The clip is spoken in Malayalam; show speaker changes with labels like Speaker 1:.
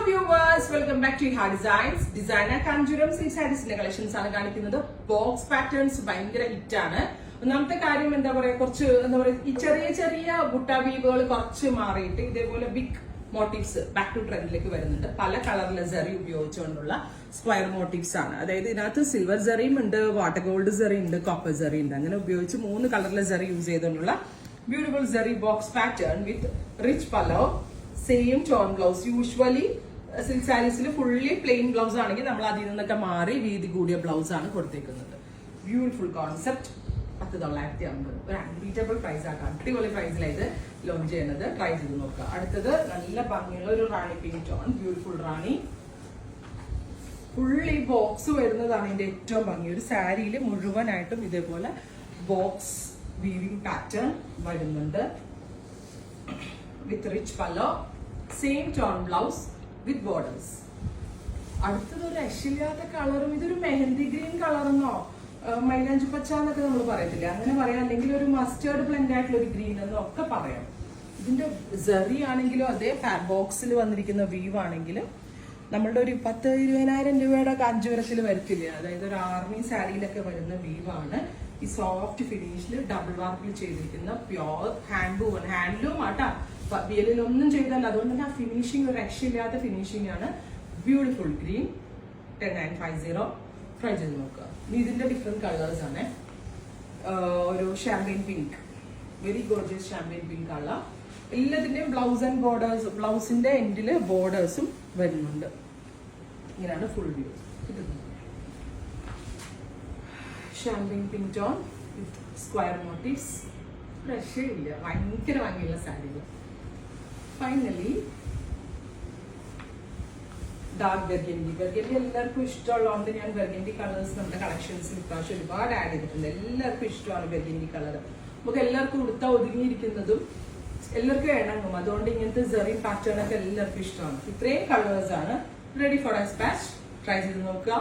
Speaker 1: viewers, welcome back to Iha Designs. Designer Kanjuram Silk Sareesന്റെ കളക്ഷൻസ് ആണ് കാണിക്കുന്നത്. ബോക്സ് പാറ്റേൺസ് ഭയങ്കര ഹിറ്റ് ആണ്. ഒന്നാമത്തെ കാര്യം എന്താ പറയാ ഈ ചെറിയ ചെറിയ ബുട്ട വീവുകൾ കുറച്ച് മാറിയിട്ട് ഇതേപോലെ ബിഗ് മോട്ടീവ്സ് ബാക്ക് ടു ട്രെൻഡിലേക്ക് വരുന്നുണ്ട്. പല കളറിലെ സെറി ഉപയോഗിച്ചുകൊണ്ടുള്ള സ്ക്വയർ മോട്ടീവ്സ് ആണ്. അതായത് ഇതിനകത്ത് സിൽവർ സെറിയും ഉണ്ട്, വാട്ടർ ഗോൾഡ് സെറി ഉണ്ട്, കോപ്പർ സെറി ഉണ്ട്. അങ്ങനെ ഉപയോഗിച്ച് 3 കളറിലെ സെറി യൂസ് ചെയ്തുകൊണ്ടുള്ള beautiful zari box pattern with rich pallu, same tone blouse. Usually silk സാരീസിൽ ഫുള്ളി പ്ലെയിൻ ബ്ലൗസ് ആണെങ്കിൽ നമ്മൾ അതിൽ നിന്നൊക്കെ മാറി വീതി കൂടിയ ബ്ലൗസ് ആണ് കൊടുത്തേക്കുന്നത്. Beautiful concept. 10,950 ഒരു അൺബീറ്റബിൾ പ്രൈസ് ആക്കാം. അടിപൊളി പ്രൈസിലായത് ലോഞ്ച് ചെയ്യുന്നത്. ട്രൈ ചെയ്ത് നോക്കുക. അടുത്തത് നല്ല ഭംഗിയുള്ള ഒരു റാണി പിങ്ക് ടോൺ, ബ്യൂട്ടിഫുൾ റാണി. ഫുള്ളി ബോക്സ് വരുന്നതാണ് ഇതിന്റെ ഏറ്റവും ഭംഗി. ഒരു സാരിയിൽ മുഴുവനായിട്ടും ഇതേപോലെ ബോക്സ് വീവിംഗ് പാറ്റേൺ വരുന്നുണ്ട് with rich pallu, same tone blouse with borders. അടുത്തത് ഒരു രക്ഷയില്ലാത്ത കളറും. ഇതൊരു മെഹന്തി ഗ്രീൻ കളറെന്നോ മൈലാഞ്ചി പച്ച എന്നൊക്കെ നമ്മൾ പറയത്തില്ല, അങ്ങനെ പറയാം. അല്ലെങ്കിൽ ഒരു മസ്റ്റേർഡ് ബ്ലെൻഡ് ആയിട്ടുള്ള ഒരു ഗ്രീൻ എന്നോ ഒക്കെ പറയാം. ഇതിന്റെ സെറി ആണെങ്കിലും അതേ ബോക്സിൽ വന്നിരിക്കുന്ന വീവ് ആണെങ്കിലും നമ്മളുടെ ഒരു 10,000-20,000 രൂപയുടെ കാഞ്ചീപുരത്തിൽ വരത്തില്ല. അതായത് ഒരു ആർമി സാരിയിലൊക്കെ വരുന്ന വീവാണ്. ഈ സോഫ്റ്റ് ഫിനിഷിൽ ഡബിൾ വാർക്കിൽ ചെയ്തിരിക്കുന്ന പ്യോർ ഹാൻഡ്ലൂം ആട്ടാ. വിയലിലൊന്നും ചെയ്തല്ല. അതുകൊണ്ട് തന്നെ ആ ഫിനിഷിംഗ് ഒരു രക്ഷയില്ലാത്ത ഫിനിഷിംഗ് ആണ്. Beautiful green. 10,950. ട്രൈ ചെയ്ത് നോക്കുക. ഇതിന്റെ ഡിഫറെന്റ് കളേഴ്സ് ആണ്. ഒരു champagne pink, very gorgeous champagne pink colour. എല്ലാത്തിന്റെയും ബ്ലൗസ് ആൻഡ് ബോർഡേഴ്സ്, ബ്ലൗസിന്റെ എൻഡില് ബോർഡേഴ്സും വരുന്നുണ്ട്. ഇങ്ങനെയാണ് full view. Champagne pink tone വിത്ത് സ്ക്വയർ മോട്ടീവ്സ്. രക്ഷയില്ല, ഭയങ്കര ഭംഗിയുള്ള സാരികൾ. Finally dark burgundy. എല്ലാവർക്കും ഇഷ്ടമുള്ളതുകൊണ്ട് ഞാൻ ബെർഗൻഡി കളേഴ്സ് നമ്മുടെ കളക്ഷൻസിൽ ഇപ്രാവശ്യം ഒരുപാട് ആഡ് ചെയ്തിട്ടുണ്ട്. എല്ലാവർക്കും ഇഷ്ടമാണ് ബെർഗൻഡി കളർ. നമുക്ക് എല്ലാവർക്കും ഉടുത്താൽ ഒതുങ്ങിയിരിക്കുന്നതും എല്ലാവർക്കും ഇണങ്ങും. അതുകൊണ്ട് ഇങ്ങനത്തെ സെറി പാറ്റേൺ ഒക്കെ എല്ലാവർക്കും ഇഷ്ടമാണ്. ഇത്രയും കളേഴ്സ് ആണ്. Ready for എക്സ്പാച്ച്. ട്രൈ ചെയ്ത് നോക്കുക.